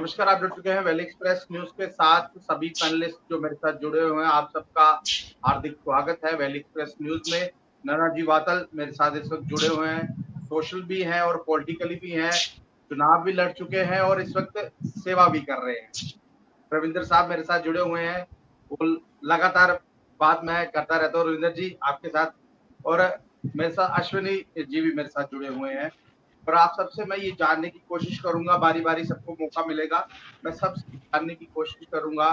नमस्कार, आप जुड़ चुके हैं वैली एक्सप्रेस न्यूज के साथ। सभी पैनलिस्ट जो मेरे साथ जुड़े हुए हैं, आप सबका हार्दिक स्वागत है वैली एक्सप्रेस न्यूज में। नाना जी वातल मेरे साथ इस वक्त जुड़े हुए हैं, सोशल भी हैं और पॉलिटिकली भी हैं, चुनाव भी लड़ चुके हैं और इस वक्त सेवा भी कर रहे हैं। रविंद्र साहब मेरे साथ जुड़े हुए हैं, वो लगातार बात मैं करता रहता हूँ रविंद्र जी आपके साथ, और मेरे साथ अश्विनी जी भी मेरे साथ जुड़े हुए हैं। और आप सबसे मैं ये जानने की कोशिश करूंगा, बारी बारी सबको मौका मिलेगा, मैं सबसे जानने की कोशिश करूंगा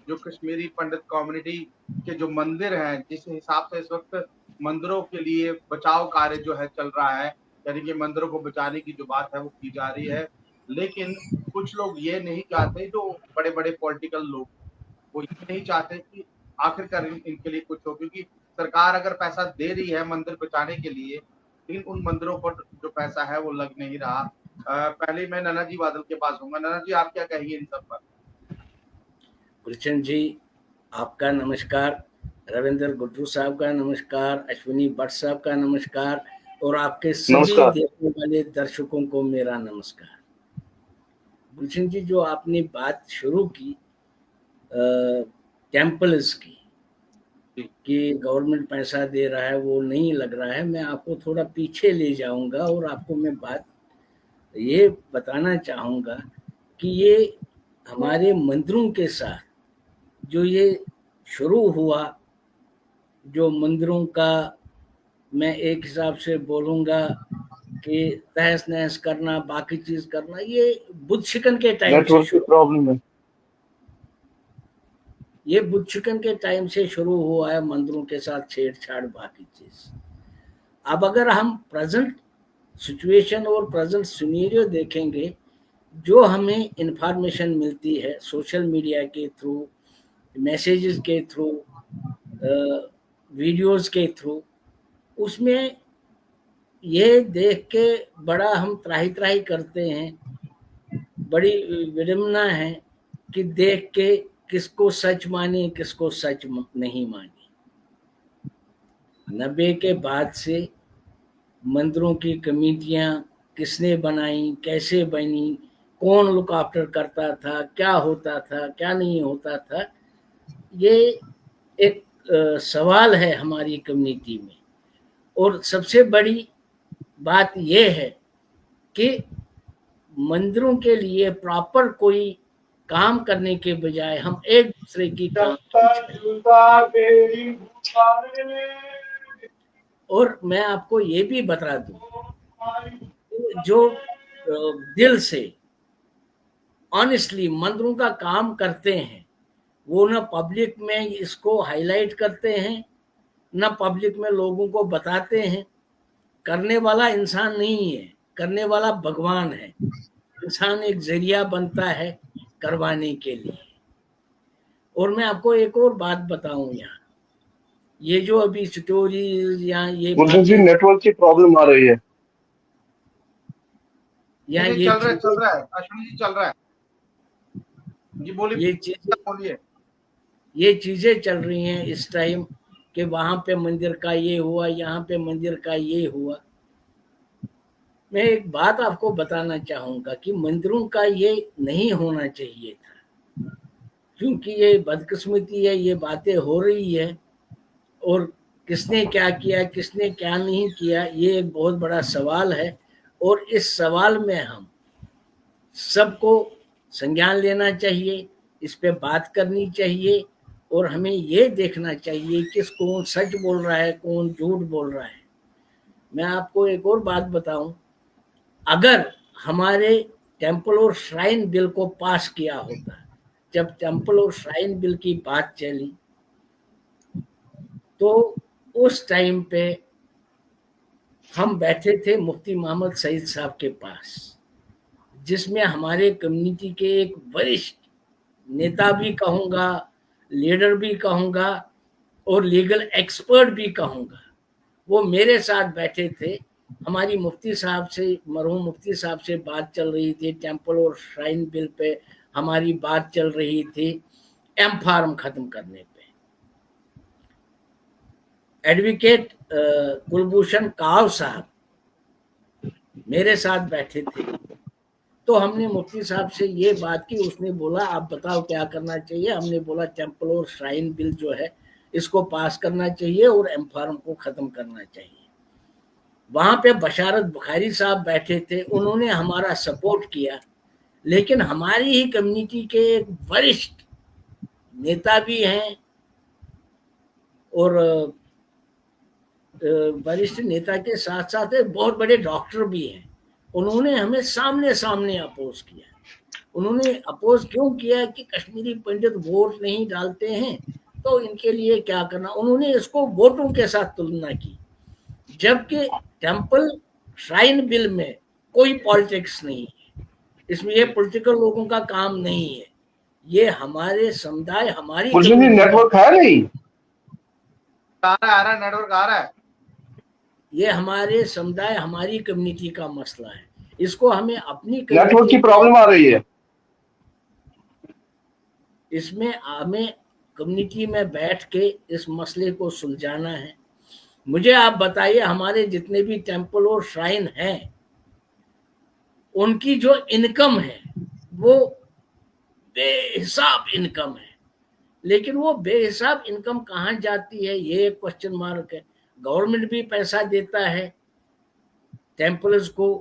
जो कश्मीरी पंडित कम्युनिटी के जो मंदिर हैं, जिस हिसाब से इस वक्त मंदिरों के लिए बचाव कार्य जो है चल रहा है, यानी कि मंदिरों को बचाने की जो बात है वो की जा रही है, लेकिन कुछ लोग ये नहीं चाहते, जो बड़े बड़े पॉलिटिकल लोग वो ये नहीं चाहते कि आखिरकार इनके लिए कुछ हो, क्योंकि सरकार अगर पैसा दे रही है मंदिर बचाने के लिए, लेकिन उन मंदिरों पर जो पैसा है वो लग नहीं रहा। पहले मैं नाना जी बादल के पास हूँ। नाना जी आप क्या कहेंगे इन सब पर? गुलशन जी आपका नमस्कार, रविंद्र गुड्डू साहब का नमस्कार, अश्विनी भट्ट साहब का नमस्कार और आपके सभी देखने वाले दर्शकों को मेरा नमस्कार। गुलशन जी, जो आपने बात शुरू की टेम्पल्स की कि गवर्नमेंट पैसा दे रहा है, वो नहीं लग रहा है, मैं आपको थोड़ा पीछे ले जाऊंगा और आपको मैं बात ये बताना चाहूँगा कि ये हमारे मंदिरों के साथ जो ये शुरू हुआ, जो मंदिरों का मैं एक हिसाब से बोलूँगा कि तहस नहस करना, बाकी चीज़ करना, ये बुद्ध शिकन के टाइम से शुरू प्रॉब्लम है। ये बुद्ध शिकन के टाइम से शुरू हुआ है, मंदिरों के साथ छेड़छाड़, बाकी चीज़। अब अगर हम प्रेजेंट सिचुएशन और प्रेजेंट सिनेरियो देखेंगे, जो हमें इंफॉर्मेशन मिलती है सोशल मीडिया के थ्रू, मैसेजेस के थ्रू, वीडियोस के थ्रू, उसमें ये देख के बड़ा हम त्राही त्राही करते हैं, बड़ी विडम्बना है कि देख के किसको सच माने किसको सच नहीं माने। 90 के बाद से मंदिरों की कमेटियां किसने बनाई, कैसे बनी, कौन लुक आफ्टर करता था, क्या होता था क्या नहीं होता था, ये एक सवाल है हमारी कम्युनिटी में। और सबसे बड़ी बात ये है कि मंदिरों के लिए प्रॉपर कोई काम करने के बजाय हम एक दूसरे की और मैं आपको ये भी बता दूं, जो दिल से ऑनेस्टली मंदिरों का काम करते हैं, वो ना पब्लिक में इसको हाईलाइट करते हैं, ना पब्लिक में लोगों को बताते हैं। करने वाला इंसान नहीं है, करने वाला भगवान है। इंसान एक जरिया बनता है करवाने के लिए। और मैं आपको एक और बात बताऊं, यहाँ ये जो अभी स्टोरीज या ये नेटवर्क की प्रॉब्लम आ रही है, या ये चल रहा है अश्विनी जी, चल रहा है जी, बोलिए। ये चीजें चल रही हैं इस टाइम कि वहां पे मंदिर का ये हुआ, यहाँ पे मंदिर का ये हुआ। मैं एक बात आपको बताना चाहूंगा कि मंदिरों का ये नहीं होना चाहिए था, क्योंकि ये बदकिस्मती है, ये बातें हो रही है और किसने क्या किया किसने क्या नहीं किया, ये एक बहुत बड़ा सवाल है। और इस सवाल में हम सबको संज्ञान लेना चाहिए, इस पे बात करनी चाहिए और हमें ये देखना चाहिए कि कौन सच बोल रहा है कौन झूठ बोल रहा है। मैं आपको एक और बात बताऊं, अगर हमारे टेम्पल और श्राइन बिल को पास किया होता, जब टेम्पल और श्राइन बिल की बात चली, तो उस टाइम पे हम बैठे थे मुफ्ती मोहम्मद सईद साहब के पास, जिसमें हमारे कम्युनिटी के एक वरिष्ठ नेता भी कहूँगा, लीडर भी कहूँगा और लीगल एक्सपर्ट भी कहूँगा, वो मेरे साथ बैठे थे। हमारी मुफ्ती साहब से, मरहूम मुफ्ती साहब से बात चल रही थी, टेम्पल और श्राइन बिल पे हमारी बात चल रही थी, एम फार्म खत्म करने पे। एडवोकेट कुलभूषण काव साहब मेरे साथ बैठे थे तो हमने मुफ्ती साहब से ये बात की, उसने बोला आप बताओ क्या करना चाहिए। हमने बोला टेम्पल और श्राइन बिल जो है इसको पास करना चाहिए और एम्फार्म को खत्म करना चाहिए। वहां पे बशारत बुखारी साहब बैठे थे, उन्होंने हमारा सपोर्ट किया, लेकिन हमारी ही कम्युनिटी के एक वरिष्ठ नेता भी हैं और वरिष्ठ नेता के साथ साथ एक बहुत बड़े डॉक्टर भी हैं, उन्होंने हमें सामने सामने अपोज किया। उन्होंने अपोज क्यों किया कि कश्मीरी पंडित वोट नहीं डालते हैं तो इनके लिए क्या करना। उन्होंने इसको वोटों के साथ तुलना की, जबकि टेम्पल श्राइन बिल में कोई पॉलिटिक्स नहीं है, इसमें ये पॉलिटिकल लोगों का काम नहीं है, ये हमारे समुदाय हमारी नेटवर्क है नहीं आ रहा है, नेटवर्क आ रहा है, ये हमारे समुदाय हमारी कम्युनिटी का मसला है, इसको हमें अपनी नेटवर्क की प्रॉब्लम आ रही है, इसमें हमें कम्युनिटी में बैठ के इस मसले को सुलझाना है। मुझे आप बताइए हमारे जितने भी टेम्पल और श्राइन हैं उनकी जो इनकम है वो बेहिसाब इनकम है, लेकिन वो बेहिसाब इनकम कहाँ जाती है ये एक क्वेश्चन मार्क है। गवर्नमेंट भी पैसा देता है टेम्पल्स को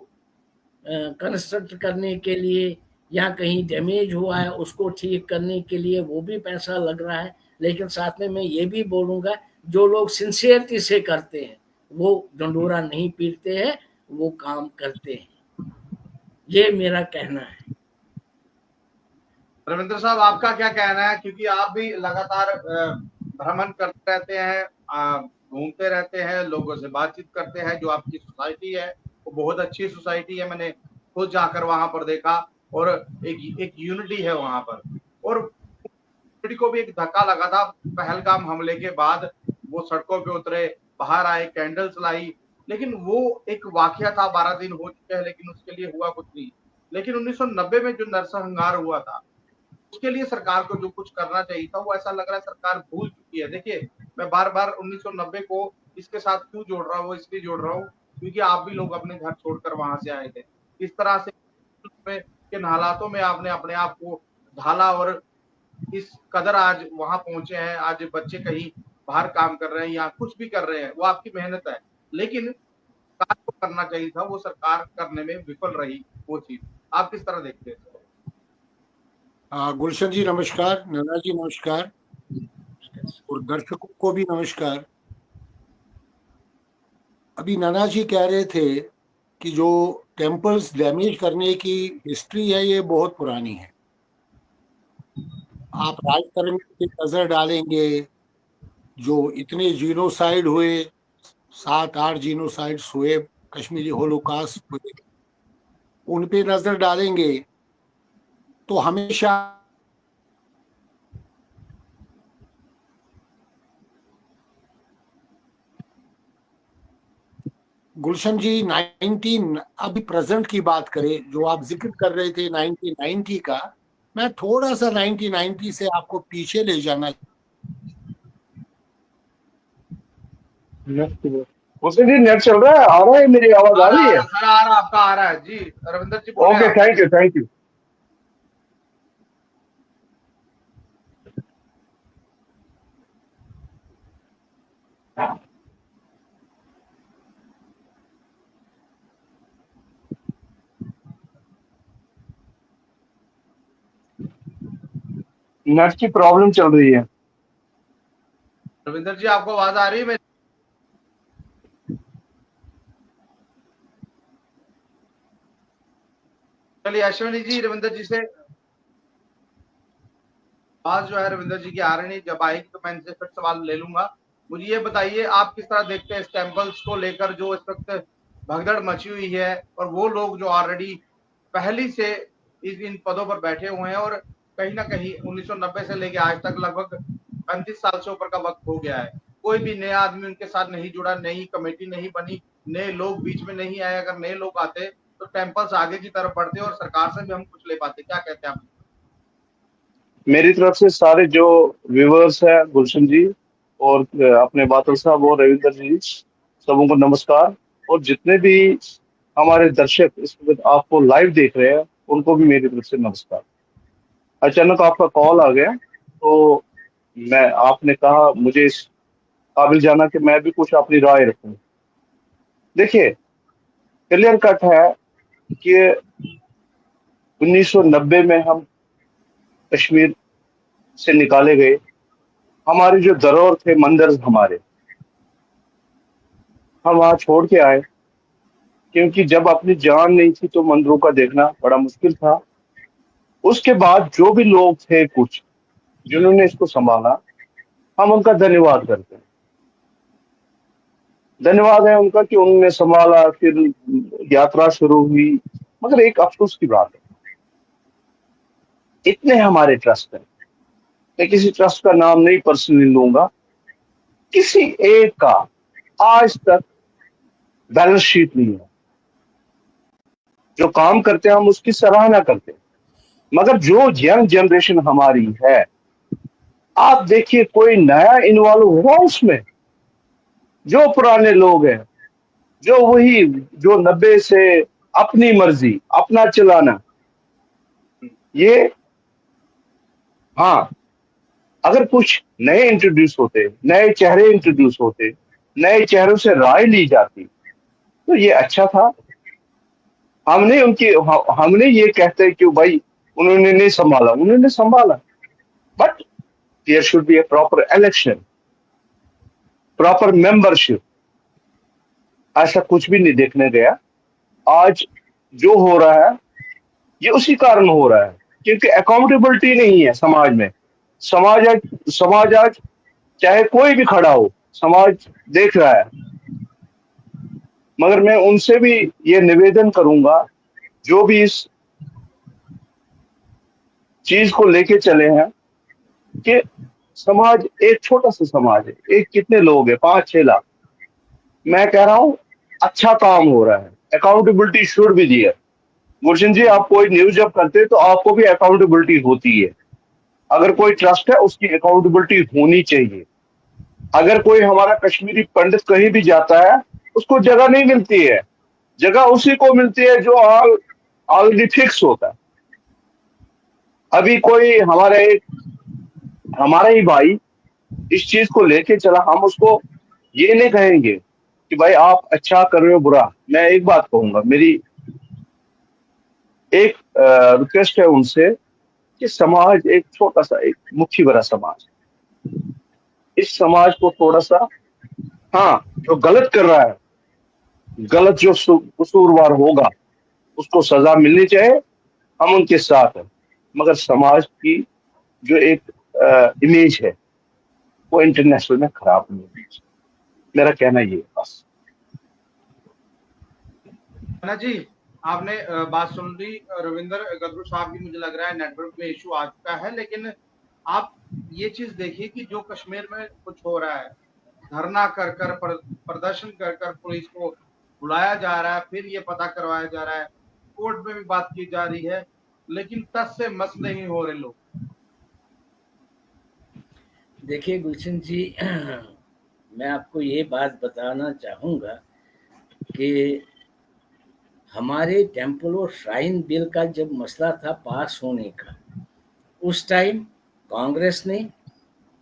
कंस्ट्रक्ट करने के लिए, या कहीं डैमेज हुआ है उसको ठीक करने के लिए वो भी पैसा लग रहा है, लेकिन साथ में मैं ये भी बोलूँगा जो लोग सिंसियरिटी से करते हैं वो डंडोरा नहीं पीटते हैं, वो काम करते हैं, ये मेरा कहना है। रविंद्र साहब आपका क्या कहना है, क्योंकि आप भी लगातार भ्रमण करते रहते हैं, घूमते रहते हैं, लोगों से बातचीत करते हैं, जो आपकी सोसाइटी है वो बहुत अच्छी सोसाइटी है, मैंने खुद जाकर वहां पर देखा और एक यूनिटी है वहां पर, और यूनिटी को भी एक धक्का लगा था पहलगाम हमले के बाद, वो सड़कों पे उतरे, बाहर आए, कैंडल्स लाई, लेकिन वो एक वाकया था, 12 दिन हो चुके हैं लेकिन उसके लिए हुआ कुछ नहीं। लेकिन 1990 में जो नरसंहार हुआ था उसके लिए सरकार को जो कुछ करना चाहिए था वो ऐसा लग रहा है सरकार भूल चुकी है। देखिए मैं बार बार 1990 को इसके साथ क्यों जोड़ रहा हूँ, इसलिए जोड़ रहा हूँ क्योंकि आप भी लोग अपने घर छोड़कर वहां से आए थे, इस तरह से किन हालातों में आपने अपने आप को ढाला और इस कदर आज वहां पहुंचे हैं। आज बच्चे कहीं बाहर काम कर रहे हैं या कुछ भी कर रहे हैं, वो आपकी मेहनत है, लेकिन सरकार को करना चाहिए था, वो सरकार करने में विफल रही वो चीज। आप किस तरह देखते हैं? गुलशन जी नमस्कार, नाना जी नमस्कार और दर्शकों को भी नमस्कार। अभी नाना जी कह रहे थे कि जो टेम्पल्स डैमेज करने की हिस्ट्री है ये बहुत पुरानी है। आप राजतरंग की नजर डालेंगे, जो इतने जीनोसाइड हुए, 7-8 जीनोसाइड्स हुए, कश्मीरी होलोकास्ट हुए, उन पे नजर डालेंगे तो हमेशा गुलशन जी 19 अभी प्रेजेंट की बात करें, जो आप जिक्र कर रहे थे 1990 का, मैं थोड़ा सा 1990 से आपको पीछे ले जाना। जी नेट चल रहा है, आ रहा है, मेरी आवाज आ रही है? सर आ रहा, आपका आ रहा है जी, रविंदर जी बोले। Okay, thank you thank you. Net की प्रॉब्लम चल रही है। रविंदर जी आपको आवाज आ रही है? चलिए अश्विनी जी रविंदर जी से आवाज जो है रविंदर जी की आ रही नहीं, जब आएगी तो मैं इनसे फिर सवाल ले लूंगा। मुझे ये बताइए आप किस तरह देखते हैं इस टेम्पल्स को लेकर जो इस वक्त भगदड़ मची हुई है, और वो लोग जो ऑलरेडी पहली से इन पदों पर बैठे हुए हैं, और कहीं ना कहीं 1990 से लेके आज तक लगभग 35 साल से ऊपर का वक्त हो गया है, कोई भी नया आदमी उनके साथ नहीं जुड़ा, नई कमेटी नहीं बनी, नए लोग बीच में नहीं आए। अगर नए लोग आते तो टेम्पल्स आगे की तरफ बढ़ते और सरकार से भी हम कुछ ले पाते। क्या कहते हैं आप? मेरी तरफ से सारे जो व्यूवर्स है, गुलशन जी और अपने बादल साहब और रविंदर जी, सबों को नमस्कार। और जितने भी हमारे दर्शक इस वक्त आपको लाइव देख रहे हैं, उनको भी मेरी तरफ से नमस्कार। अचानक आपका कॉल आ गया तो आपने कहा मुझे इस काबिल जाना कि मैं भी कुछ अपनी राय रखूं। देखिए, क्लियर कट है कि 1990 में हम कश्मीर से निकाले गए। हमारे जो धरोहर थे, मंदिर हमारे, हम वहां छोड़ के आए, क्योंकि जब अपनी जान नहीं थी तो मंदिरों का देखना बड़ा मुश्किल था। उसके बाद जो भी लोग थे कुछ जिन्होंने इसको संभाला, हम उनका धन्यवाद करते हैं। धन्यवाद है उनका कि उन्होंने संभाला, फिर यात्रा शुरू हुई। मगर एक अफसोस की बात है, इतने हमारे ट्रस्ट है, मैं किसी ट्रस्ट का नाम नहीं पर्सनली लूंगा, किसी एक का आज तक बैलेंस शीट नहीं है। जो काम करते हैं हम उसकी सराहना करते हैं, मगर जो यंग जनरेशन हमारी है, आप देखिए कोई नया इन्वॉल्व हुआ उसमें? जो पुराने लोग हैं, जो वही जो 90 से अपनी मर्जी अपना चलाना, ये हाँ, अगर कुछ नए इंट्रोड्यूस होते, नए चेहरे इंट्रोड्यूस होते, नए चेहरों से राय ली जाती, तो ये अच्छा था। हमने ये कहते कि भाई उन्होंने नहीं संभाला, उन्होंने संभाला, but there should be a proper election, proper membership. ऐसा कुछ भी नहीं देखने गया। आज जो हो रहा है ये उसी कारण हो रहा है, क्योंकि अकाउंटेबिलिटी नहीं है समाज में। समाज आज चाहे कोई भी खड़ा हो, समाज देख रहा है। मगर मैं उनसे भी ये निवेदन करूंगा, जो भी इस चीज को लेके चले हैं, कि समाज एक छोटा सा समाज है, एक कितने लोग हैं, 5-6 लाख। मैं कह रहा हूं अच्छा काम हो रहा है, अकाउंटेबिलिटी शुड भी दी है। गुलशन जी, आप कोई न्यूज जब करते हैं तो आपको भी अकाउंटेबिलिटी होती है। अगर कोई ट्रस्ट है उसकी अकाउंटेबिलिटी होनी चाहिए। अगर कोई हमारा कश्मीरी पंडित कहीं भी जाता है, उसको जगह नहीं मिलती है, जगह उसी को मिलती है जो ऑलरेडी फिक्स होता है। अभी कोई हमारा ही भाई इस चीज को लेके चला, हम उसको ये नहीं कहेंगे कि भाई आप अच्छा कर रहे हो बुरा। मैं एक बात कहूंगा, मेरी एक रिक्वेस्ट है उनसे कि समाज एक छोटा सा, एक मुट्ठी भरा समाज, इस समाज को थोड़ा सा, हाँ, जो गलत कर रहा है, गलत जो कसूरवार होगा उसको सजा मिलनी चाहिए, हम उनके साथ हैं। मगर समाज की जो एक इमेज है वो इंटरनेशनल में खराब नहीं होनी चाहिए। मेरा कहना ये है बस। ना जी, आपने बात सुन ली रविंदर गदरू साहब की। मुझे लग रहा है नेटवर्क में इशू आ चुका है, लेकिन आप ये चीज देखिए कि जो कश्मीर में कुछ हो रहा है, धरना कर कर प्रदर्शन कर कर पुलिस को बुलाया जा रहा है, फिर ये पता करवाया जा रहा है, कोर्ट में भी बात की जा रही है, लेकिन तस से मस नहीं हो रहे लोग। देखिए गुलशन जी, मैं आपको ये बात बताना चाहूँगा कि हमारे टेम्पल और श्राइन बिल का जब मसला था पास होने का, उस टाइम कांग्रेस ने,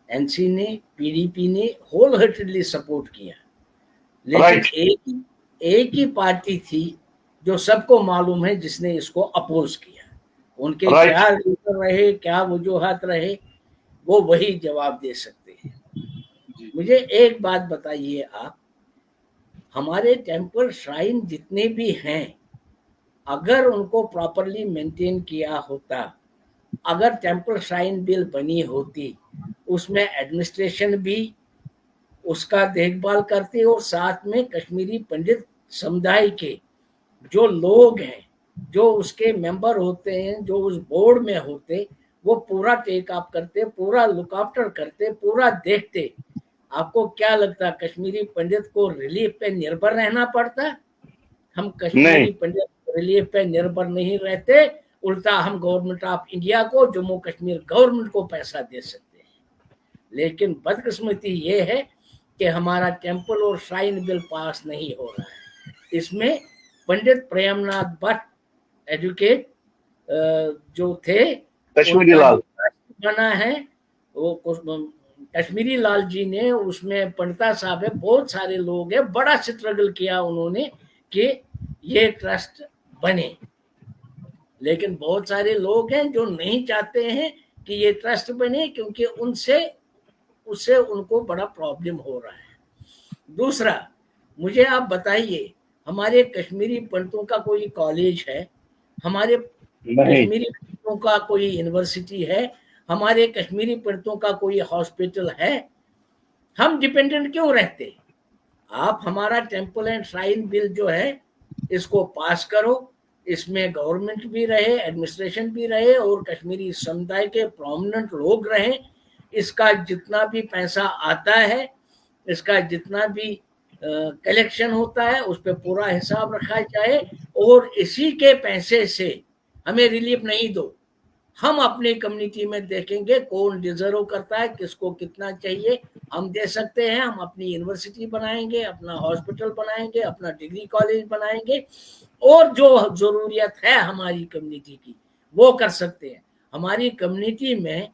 एनसी ने, पीडीपी ने होल हार्टेडली सपोर्ट किया। लेकिन Right. एक ही पार्टी थी जो सबको मालूम है जिसने इसको अपोज किया। उनके Right. क्या रीजन रहे, क्या वजूहत रहे, वो वही जवाब दे सकते हैं। मुझे एक बात बताइए आप, हमारे टेम्पल श्राइन जितने भी हैं, अगर उनको प्रॉपरली मेंटेन किया होता, अगर टेम्पल श्राइन बिल बनी होती, उसमें एडमिनिस्ट्रेशन भी उसका देखभाल करते और साथ में कश्मीरी पंडित समुदाय के जो लोग हैं, जो उसके मेंबर होते हैं, जो उस बोर्ड में होते, वो पूरा टेक अप करते, पूरा लुक आफ्टर करते, पूरा देखते। आपको क्या लगता कश्मीरी पंडित को रिलीफ पे निर्भर रहना पड़ता? हम कश्मीरी पंडित रिलीफ पे निर्भर नहीं रहते, उल्टा हम गवर्नमेंट ऑफ इंडिया को, जम्मू कश्मीर गवर्नमेंट को पैसा दे सकते हैं। लेकिन बदकिस्मती ये है कि हमारा टेम्पल और श्राइन बिल पास नहीं हो रहा है। इसमें पंडित प्रेमनाथ भट्ट एडवोकेट जो थे कश्मीरी उनका लाल। जो ट्रस्ट बना है वो कश्मीरी लाल जी ने, उसमें पंडिता साहब है, बहुत सारे लोग हैं, बड़ा स्ट्रगल किया उन्होंने कि ये ट्रस्ट बने। लेकिन बहुत सारे लोग हैं जो नहीं चाहते हैं कि ये ट्रस्ट बने, क्योंकि उससे उनको बड़ा प्रॉब्लम हो रहा है। दूसरा, मुझे आप बताइए, हमारे कश्मीरी पंडितों का कोई कॉलेज है? हमारे नहीं, कश्मीरी पंडितों का कोई यूनिवर्सिटी है? हमारे कश्मीरी पंडितों का कोई हॉस्पिटल है? हम डिपेंडेंट क्यों रहते? आप हमारा टेम्पल एंड श्राइन बिल जो है इसको पास करो, इसमें गवर्नमेंट भी रहे, एडमिनिस्ट्रेशन भी रहे और कश्मीरी समुदाय के प्रोमिनेंट लोग रहें। इसका जितना भी पैसा आता है, इसका जितना भी कलेक्शन होता है, उस पर पूरा हिसाब रखा जाए और इसी के पैसे से हमें रिलीफ नहीं दो। हम अपनी कम्युनिटी में देखेंगे कौन डिजर्व करता है, किसको कितना चाहिए, हम दे सकते हैं। हम अपनी यूनिवर्सिटी बनाएंगे, अपना हॉस्पिटल बनाएंगे, अपना डिग्री कॉलेज बनाएंगे और जो जरूरियत है हमारी कम्युनिटी की वो कर सकते हैं। हमारी कम्युनिटी में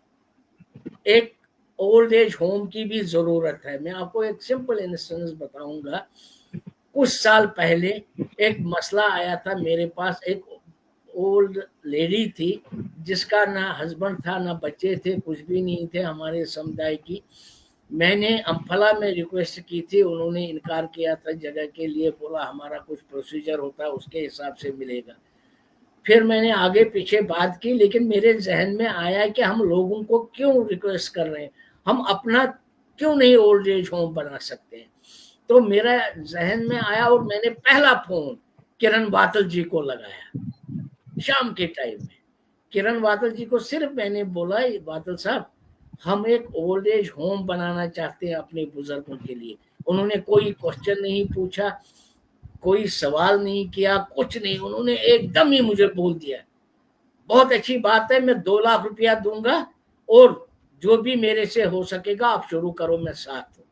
एक ओल्ड एज होम की भी जरूरत है। मैं आपको एक सिंपल इंस्टेंस बताऊंगा। कुछ साल पहले एक मसला आया था मेरे पास। एक ओल्ड लेडी थी जिसका ना हस्बैंड था, ना बच्चे थे, कुछ भी नहीं थे हमारे समुदाय की। मैंने अम्फला में रिक्वेस्ट की थी, उन्होंने इनकार किया था जगह के लिए, बोला हमारा कुछ प्रोसीजर होता है उसके हिसाब से मिलेगा। फिर मैंने आगे पीछे बात की, लेकिन मेरे जहन में आया कि हम लोगों को क्यों रिक्वेस्ट कर रहे हैं, हम अपना क्यों नहीं ओल्ड एज होम बना सकते हैं। तो मेरा जहन में आया और मैंने पहला फोन किरण वातल जी को लगाया शाम के टाइम में। किरण वातल जी को सिर्फ मैंने बोला, वातल साहब हम एक ओल्ड एज होम बनाना चाहते हैं अपने बुजुर्गों के लिए। उन्होंने कोई क्वेश्चन नहीं पूछा, कोई सवाल नहीं किया, कुछ नहीं, उन्होंने एकदम ही मुझे बोल दिया बहुत अच्छी बात है, मैं 2 लाख रुपया दूंगा और जो भी मेरे से हो सकेगा आप शुरू करो, मैं साथ हूँ।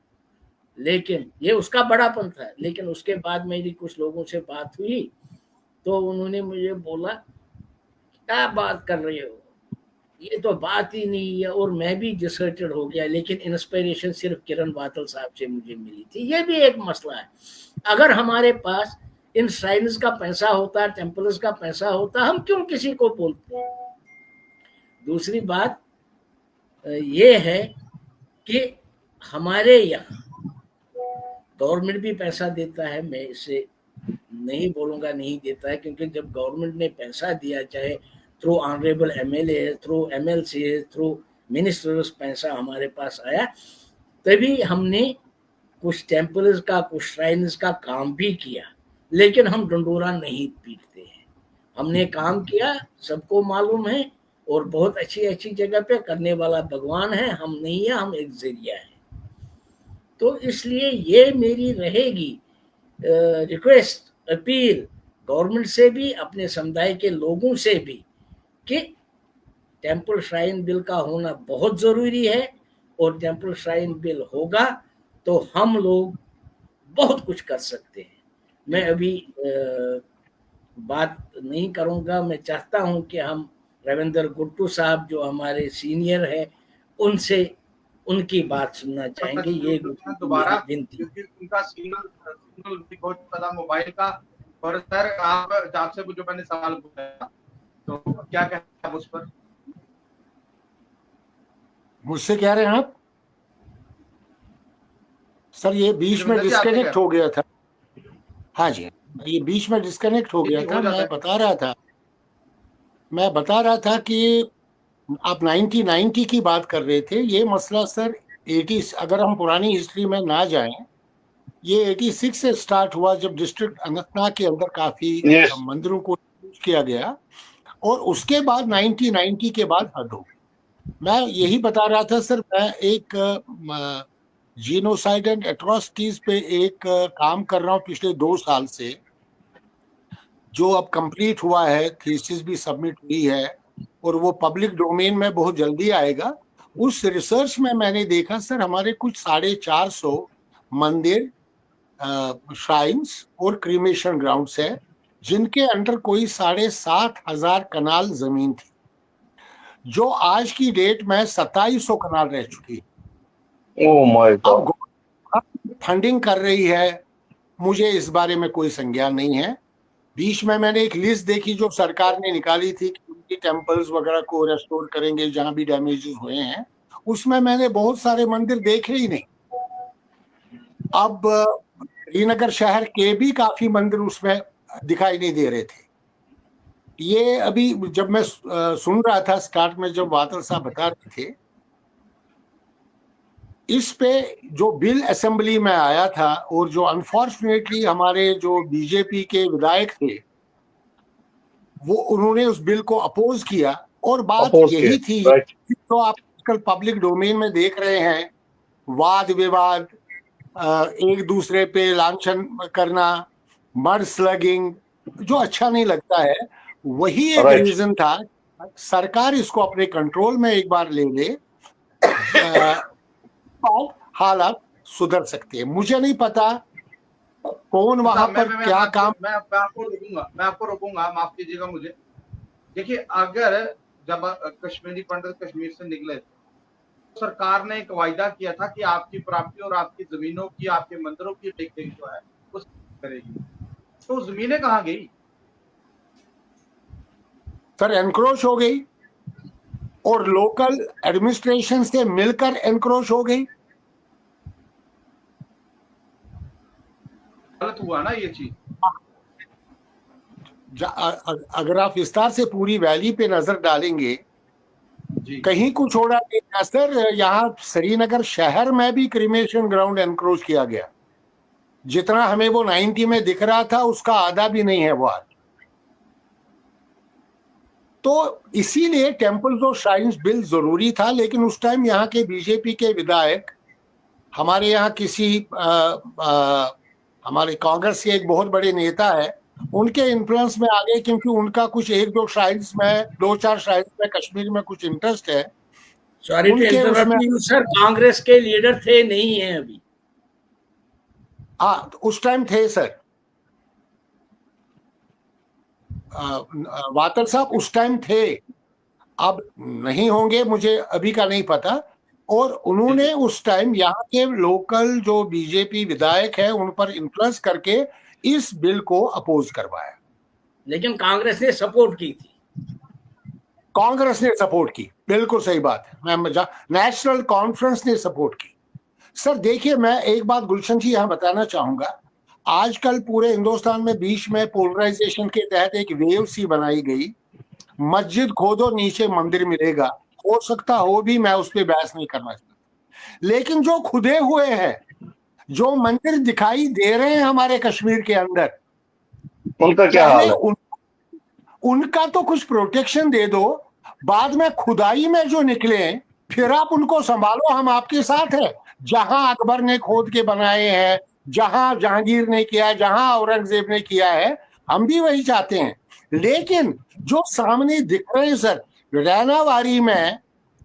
लेकिन ये उसका बड़ापन था। लेकिन उसके बाद मेरी कुछ लोगों से बात हुई तो उन्होंने मुझे बोला क्या बात कर रहे हो, ये तो बात ही नहीं है। और मैं भी डिसर्टेड हो गया। लेकिन इंस्पिरेशन सिर्फ किरण वातल साहब से मुझे मिली थी। ये भी एक मसला है। अगर हमारे पास इन श्राइन्स का पैसा होता, टेम्पल्स का पैसा होता, हम क्यों किसी को बोलते? दूसरी बात ये है कि हमारे यहाँ गवर्नमेंट भी पैसा देता है। मैं इसे नहीं बोलूंगा नहीं देता है, क्योंकि जब गवर्नमेंट ने पैसा दिया, चाहे थ्रू ऑनरेबल एमएलए है, थ्रू एमएलसी है, थ्रू मिनिस्टर्स पैसा हमारे पास आया, तभी हमने कुछ टेम्पल्स का, कुछ श्राइन्स का काम भी किया। लेकिन हम डंडोरा नहीं पीटते हैं। हमने काम किया, सबको मालूम है, और बहुत अच्छी अच्छी जगह पे करने वाला भगवान है, हम नहीं है, हम एक जरिया है। तो इसलिए ये मेरी रहेगी रिक्वेस्ट, अपील गवर्नमेंट से भी, अपने समुदाय के लोगों से भी, कि टेम्पल श्राइन बिल का होना बहुत जरूरी है। और टेम्पल श्राइन बिल होगा तो हम लोग बहुत कुछ कर सकते हैं। मैं अभी बात नहीं करूंगा। मैं चाहता हूं कि हम रविंदर गुट्टू साहब जो हमारे सीनियर है उनसे उनकी बात सुनना चाहेंगे। ये दोबारा विनती, क्योंकि उनका सिग्नल भी बहुत ज्यादा मोबाइल का। और सर आपसे जो मैंने सवाल पूछा तो क्या कहते हैं उस पर? मुझसे कह रहे हैं आप? सर ये बीच में डिस्कनेक्ट हो गया था। हाँ जी, ये बीच में डिस्कनेक्ट हो गया था। मैं बता रहा था कि आप 1990 की बात कर रहे थे। ये मसला सर 80, अगर हम पुरानी हिस्ट्री में ना जाएं, ये 86 से स्टार्ट हुआ, जब डिस्ट्रिक्ट अनंतनाग के अंदर काफी मंदिरों को किया गया, और उसके बाद 1990 के बाद हद हो। मैं यही बता रहा था सर, मैं एक जीनोसाइड एंड एट्रोसिटीज पे एक काम कर रहा हूँ पिछले 2 साल से, जो अब कंप्लीट हुआ है, थीसिस भी सबमिट हुई है और वो पब्लिक डोमेन में बहुत जल्दी आएगा। उस रिसर्च में मैंने देखा सर, हमारे कुछ 450 मंदिर, श्राइन्स और क्रीमेशन ग्राउंड्स है जिनके अंडर कोई 7,500 कनाल जमीन थी, जो आज की डेट में 2700 कनाल रह चुकी है। ओह माय अब गॉड। गवर्नमेंट फंडिंग कर रही है, मुझे इस बारे में कोई संज्ञान नहीं है। बीच में मैंने एक लिस्ट देखी जो सरकार ने निकाली थी कि उनकी टेम्पल्स वगैरह को रेस्टोर करेंगे जहां भी डैमेजेस हुए हैं, उसमें मैंने बहुत सारे मंदिर देखे ही नहीं। अब श्रीनगर शहर के भी काफी मंदिर उसमें दिखाई नहीं दे रहे थे। ये अभी जब मैं सुन रहा था स्टार्ट में, जब वातल साहब बता रहे थे, इस पे जो बिल असेंबली में आया था और जो अनफॉर्चुनेटली हमारे जो बीजेपी के विधायक थे वो उन्होंने उस बिल को अपोज किया, और बात यही थी तो आप कल पब्लिक डोमेन में देख रहे हैं, वाद विवाद, एक दूसरे पे लांछन करना, मड स्लगिंग, जो अच्छा नहीं लगता है। वही एक रीजन था, सरकार इसको अपने कंट्रोल में एक बार ले ले, हालात सुधर सकते हैं। मुझे नहीं पता कौन वहां पर क्या काम। मैं आपको रोकूंगा, माफ कीजिएगा मुझे। देखिए, अगर जब कश्मीरी पंडित कश्मीर से निकले, तो सरकार ने एक वायदा किया था कि आपकी प्रॉपर्टी और आपकी जमीनों की, आपके मंदिरों की देख रेख जो है वो करेगी। तो जमीनें कहाँ गई? सर एनक्रोच हो गई, और लोकल एडमिनिस्ट्रेशन से मिलकर एनक्रोच हो गई। गलत हुआ ना ये चीज। अगर आप विस्तार से पूरी वैली पे नजर डालेंगे, कहीं को छोड़ा नहीं सर, यहाँ श्रीनगर शहर में भी क्रिमेशन ग्राउंड एनक्रोच किया गया। जितना हमें वो 90 में दिख रहा था उसका आधा भी नहीं है वो आज। तो इसीलिए टेम्पल्स और श्राइन्स बिल जरूरी था, लेकिन उस टाइम यहाँ के बीजेपी के विधायक, हमारे यहाँ किसी हमारे कांग्रेस के एक बहुत बड़े नेता है, उनके इन्फ्लुएंस में आ गए, क्योंकि उनका कुछ एक दो श्राइन्स में, 2-4 श्राइन्स में कश्मीर में कुछ इंटरेस्ट है। Sorry to interrupt you sir, Congress के लीडर थे नहीं है अभी? हाँ, उस टाइम थे सर, वातल साहब उस टाइम थे, अब नहीं होंगे, मुझे अभी का नहीं पता। और उन्होंने उस टाइम यहाँ के लोकल जो बीजेपी विधायक है उन पर इन्फ्लुएंस करके इस बिल को अपोज करवाया। लेकिन कांग्रेस ने सपोर्ट की थी। कांग्रेस ने सपोर्ट की, बिल्कुल सही बात है। नेशनल कॉन्फ्रेंस ने सपोर्ट की। सर देखिए, मैं एक बात गुलशन जी यहाँ बताना चाहूंगा, आजकल पूरे हिंदुस्तान में बीच में पोलराइजेशन के तहत एक वेव सी बनाई गई, मस्जिद खोदो नीचे मंदिर मिलेगा। हो सकता हो भी, मैं उस पर बहस नहीं करना चाहता, लेकिन जो खुदे हुए हैं, जो मंदिर दिखाई दे रहे हैं हमारे कश्मीर के अंदर, उनका क्या हाल है? उनका तो कुछ प्रोटेक्शन दे दो। बाद में खुदाई में जो निकले फिर आप उनको संभालो, हम आपके साथ हैं। जहां अकबर ने खोद के बनाए हैं, जहां जहांगीर ने किया है, जहां औरंगजेब ने किया है, हम भी वही चाहते हैं। लेकिन जो सामने दिख रहे हैं सर, रैनावारी में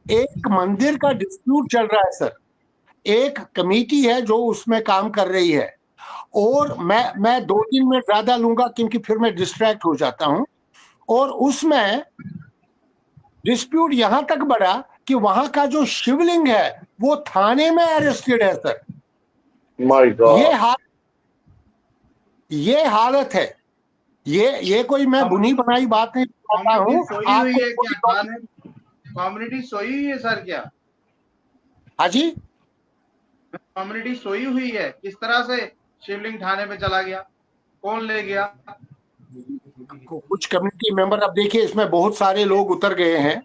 एक मंदिर का डिस्प्यूट चल रहा है सर, एक कमेटी है जो उसमें काम कर रही है, और मैं 2-3 मिनट ज्यादा लूंगा क्योंकि फिर मैं डिस्ट्रैक्ट हो जाता हूं। और उसमें डिस्प्यूट यहां तक बढ़ा कि वहां का जो शिवलिंग है वो थाने में अरेस्टेड है सर। माय गॉड, ये हालत है। ये कोई मैं बुनी बनाई बात नहीं करता हूँ। कम्युनिटी सोई हुई है सर क्या? हाँ जी, कम्युनिटी सोई हुई है। किस तरह से शिवलिंग थाने में चला गया? कौन ले गया? कुछ कम्युनिटी मेंबर, अब देखिए इसमें बहुत सारे लोग उतर गए हैं।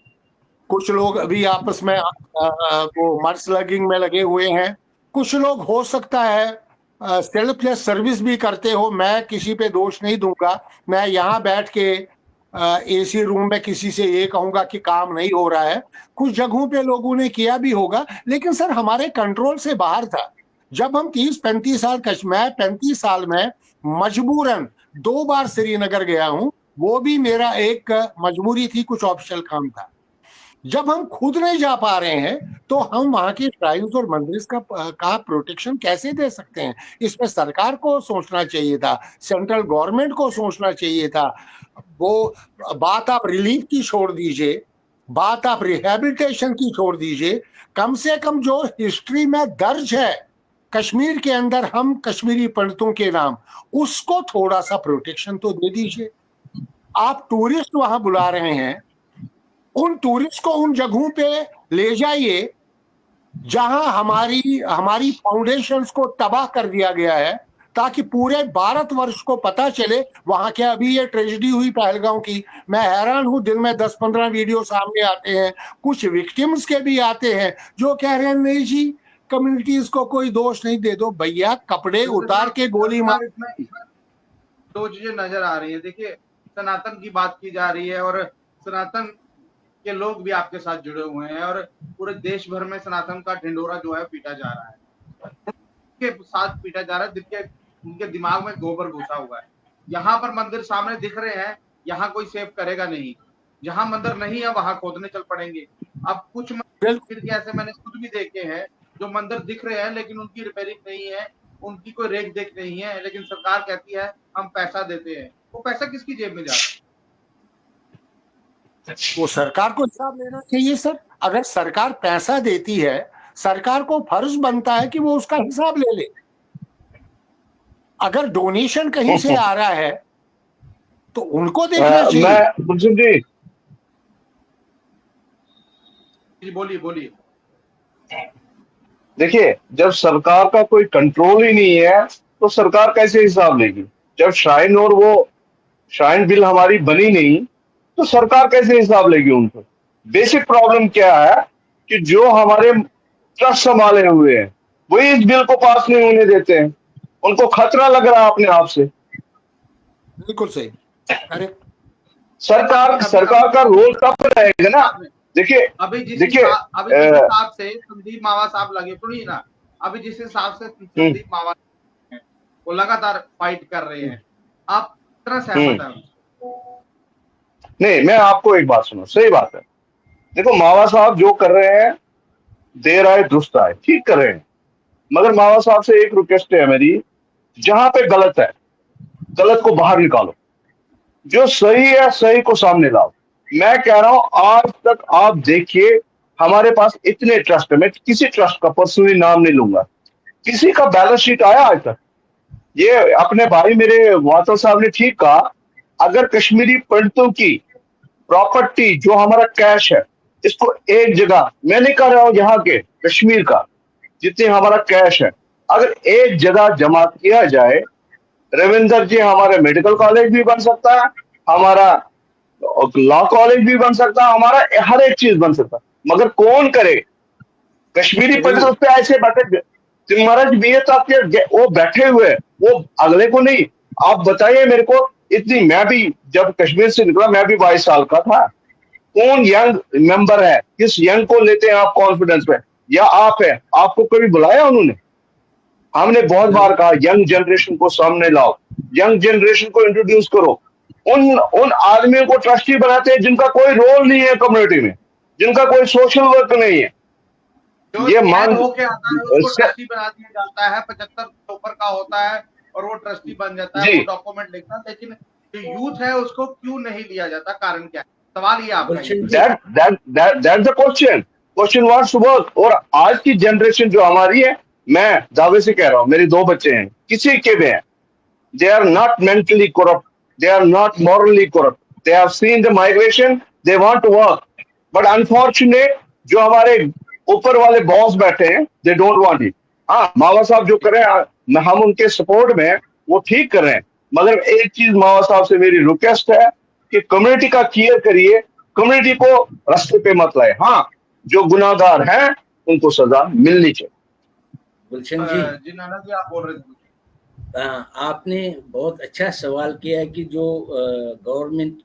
कुछ लोग अभी आपस में वो मड स्लगिंग में लगे हुए हैं। कुछ लोग हो सकता है सेल्फलेस सर्विस भी करते हो, मैं किसी पे दोष नहीं दूंगा। मैं यहाँ बैठ के एसी रूम में किसी से ये कहूंगा कि काम नहीं हो रहा है। कुछ जगहों पे लोगों ने किया भी होगा, लेकिन सर हमारे कंट्रोल से बाहर था। जब हम 30-35 साल, मैं 35 साल में मजबूरन 2 बार श्रीनगर गया हूं, वो भी मेरा एक मजबूरी थी, कुछ ऑफिशियल काम था। जब हम खुद नहीं जा पा रहे हैं तो हम वहां के श्राइन्स और मंदिर का प्रोटेक्शन कैसे दे सकते हैं? इसमें सरकार को सोचना चाहिए था, सेंट्रल गवर्नमेंट को सोचना चाहिए था। वो बात आप रिलीफ की छोड़ दीजिए, बात आप रिहैबिलिटेशन की छोड़ दीजिए, कम से कम जो हिस्ट्री में दर्ज है कश्मीर के अंदर हम कश्मीरी पंडितों के नाम, उसको थोड़ा सा प्रोटेक्शन तो दे दीजिए। आप टूरिस्ट वहां बुला रहे हैं, उन टूरिस्ट को उन जगहों पे ले जाइए जहां हमारी फाउंडेशंस को तबाह कर दिया गया है, ताकि पूरे भारतवर्ष को पता चले वहां क्या। अभी ये ट्रेजेडी हुई पहलगांव की, मैं हैरान हूं, दिन में 10-15 वीडियो सामने आते हैं, कुछ विक्टिम्स के भी आते हैं जो कह रहे हैं नहीं जी कम्युनिटीज को कोई दोष नहीं, दे दो भैया, कपड़े उतार के गोली मार। दो चीजें नजर आ रही है। देखिए, सनातन की बात की जा रही है और सनातन के लोग भी आपके साथ जुड़े हुए हैं और पूरे देश भर में सनातन का ढिंडोरा जो है पीटा जा रहा है, के साथ पीटा जा रहा है जिनके उनके दिमाग में गोबर घुसा हुआ है। यहाँ पर मंदिर सामने दिख रहे हैं, यहाँ कोई सेव करेगा नहीं, जहाँ मंदिर नहीं है वहां खोदने चल पड़ेंगे। अब कुछ मंदिर के ऐसे मैंने खुद भी देखे हैं जो मंदिर दिख रहे हैं लेकिन उनकी रिपेयरिंग नहीं है, उनकी कोई रेख देख नहीं है, लेकिन सरकार कहती है हम पैसा देते हैं। वो पैसा किसकी जेब में जाता है? वो सरकार को हिसाब लेना चाहिए सर। अगर सरकार पैसा देती है, सरकार को फर्ज बनता है कि वो उसका हिसाब ले ले। अगर डोनेशन कहीं से आ रहा है तो उनको देखना चाहिए। गुलशन जी बोलिए। देखिए, जब सरकार का कोई कंट्रोल ही नहीं है तो सरकार कैसे हिसाब लेगी? जब श्राइन और वो श्राइन बिल हमारी बनी नहीं तो सरकार कैसे हिसाब लेगी उनको? बेसिक प्रॉब्लम क्या है कि जो हमारे ट्रस्ट संभाले हुए हैं वही इस बिल को पास नहीं होने देते हैं, उनको खतरा लग रहा है अपने आप से। बिल्कुल सही। अरे सरकार का रोल तब रहेगा ना। देखिए अभी जिस हिसाब से संदीप मावा साहब लगे, सुनिए ना, अभी जिस हिसाब से संदीप मावा वो लगातार फाइट कर रहे हैं, आप कितना सहमत हैं? नहीं, मैं आपको एक बात सुना, सही बात है। देखो, मावा साहब जो कर रहे हैं, देर आए दुरुस्त आए, ठीक कर रहे हैं, मगर मावा साहब से एक रिक्वेस्ट है मेरी, जहां पे गलत है गलत को बाहर निकालो, जो सही है सही को सामने लाओ। मैं कह रहा हूं, आज तक आप देखिए हमारे पास इतने ट्रस्ट है, मैं किसी ट्रस्ट का पर्सनली नाम नहीं लूंगा, किसी का बैलेंस शीट आया आज तक? ये अपने भाई मेरे वातल साहब ने ठीक कहा, अगर कश्मीरी पंडितों की प्रॉपर्टी जो हमारा कैश है, इसको एक जगह, मैं नहीं कह रहा हूं यहाँ के कश्मीर का जितने हमारा कैश है, अगर एक जगह जमा किया जाए, रविंदर जी हमारे मेडिकल कॉलेज भी बन सकता है, हमारा लॉ कॉलेज भी बन सकता है, हमारा हर एक चीज बन सकता है, मगर कौन करे? कश्मीरी पंडित पे ऐसे बैठे, महाराज बीए के वो बैठे हुए, वो अगले को नहीं। आप बताइए मेरे को, इतनी, मैं भी जब कश्मीर से निकला मैं भी 22 साल का था, कौन यंग मेंबर है, किस यंग को लेते हैं आप कॉन्फिडेंस में? या आप है, आपको कभी बुलाया उन्होंने? हमने बहुत बार कहा यंग जनरेशन को सामने लाओ, यंग जनरेशन को इंट्रोड्यूस करो। उन आदमियों को ट्रस्टी बनाते हैं जिनका कोई रोल नहीं है कम्युनिटी में, जिनका कोई सोशल वर्क नहीं है। ये मान होके आता है उसको ट्रस्टी बना दिया जाता है, 75 ऊपर का होता है और वो ट्रस्टी बन जाता है, वो डॉक्यूमेंट लिखता है, लेकिन जो यूथ है उसको क्यों नहीं लिया जाता? कारण क्या है? सवाल ये आपका। That's the question was work. और आज की जनरेशन जो हमारी है, मैं दावे से कह रहा हूं, मेरे 2 बच्चे हैं, किसी के भी हैं, they are not mentally corrupt, they are not morally corrupt, they have seen the migration, they want to work, but unfortunate जो हमारे ऊपर वाले बॉस बैठे हैं, दे डोंट वांट इट। हाँ, मावा साहब जो कर रहे हैं, हम उनके सपोर्ट में, वो ठीक कर रहे हैं, मगर एक चीज मावा साहब से मेरी रिक्वेस्ट है कि कम्युनिटी का केयर करिए, कम्युनिटी को रास्ते पे मत लाए। हाँ, जो गुनाहगार हैं उनको सजा मिलनी चाहिए। गुलशन जी, नाना जी आप बोल रहे थे। आपने बहुत अच्छा सवाल किया है कि जो गवर्नमेंट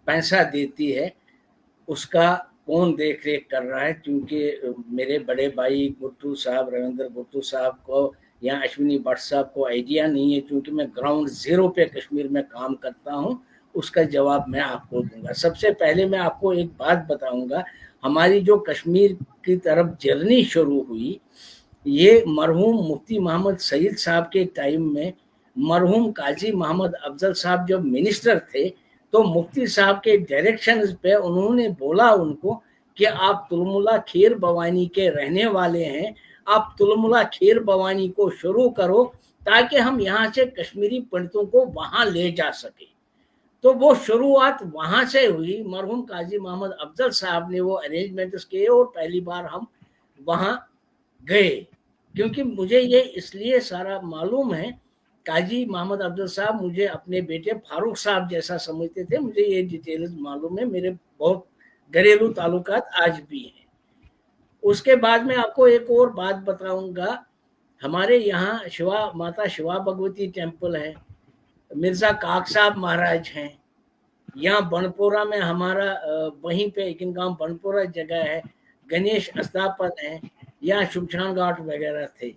पैसा देती है उसका कौन देख रेख कर रहा है, क्योंकि मेरे बड़े भाई गुट्टू साहब, रविंद्र गुट्टू साहब को या अश्विनी भट्ट साहब को आइडिया नहीं है, क्योंकि मैं ग्राउंड जीरो पे कश्मीर में काम करता हूं। उसका जवाब मैं आपको दूंगा। सबसे पहले मैं आपको एक बात बताऊंगा, हमारी जो कश्मीर की तरफ जर्नी शुरू हुई, ये मरहूम मुफ्ती मोहम्मद सईद साहब के टाइम में मरहूम काजी मोहम्मद अफजल साहब जब मिनिस्टर थे, तो मुफ्ती साहब के डायरेक्शन पे उन्होंने बोला उनको कि आप तुलमुला खीर भवानी के रहने वाले हैं, आप तुलमुला खीर भवानी को शुरू करो ताकि हम यहाँ से कश्मीरी पंडितों को वहाँ ले जा सके। तो वो शुरुआत वहाँ से हुई। मरहूम काजी मोहम्मद अफजल साहब ने वो अरेंजमेंट्स किए और पहली बार हम वहाँ गए। क्योंकि मुझे ये इसलिए सारा मालूम है, काजी मोहम्मद अफजल साहब मुझे अपने बेटे फारूक साहब जैसा समझते थे, मुझे ये डिटेल्स मालूम है, मेरे बहुत घरेलू ताल्लुकात आज भी हैं। उसके बाद में आपको एक और बात बताऊंगा, हमारे यहाँ माता शिवा भगवती टेम्पल है, मिर्जा काक साहब महाराज हैं, यहाँ बनपोरा में हमारा वहीं पे एक गांव बनपोरा जगह है, गणेश स्थापन है, यहाँ शुभशान घाट वगैरह थे।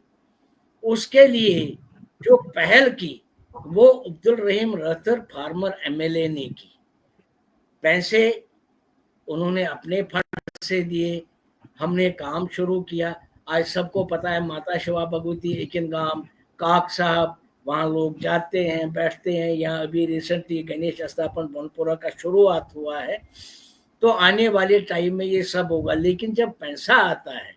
उसके लिए जो पहल की वो अब्दुल रहीम रथर फार्मर एमएलए ने की। पैसे उन्होंने अपने फंड से दिए, हमने काम शुरू किया। आज सबको पता है माता शिवा भगवती एकिनगाम, काक साहब, वहाँ लोग जाते हैं, बैठते हैं। यहाँ अभी रिसेंटली गणेश स्थापन बनपुरा का शुरुआत हुआ है, तो आने वाले टाइम में ये सब होगा। लेकिन जब पैसा आता है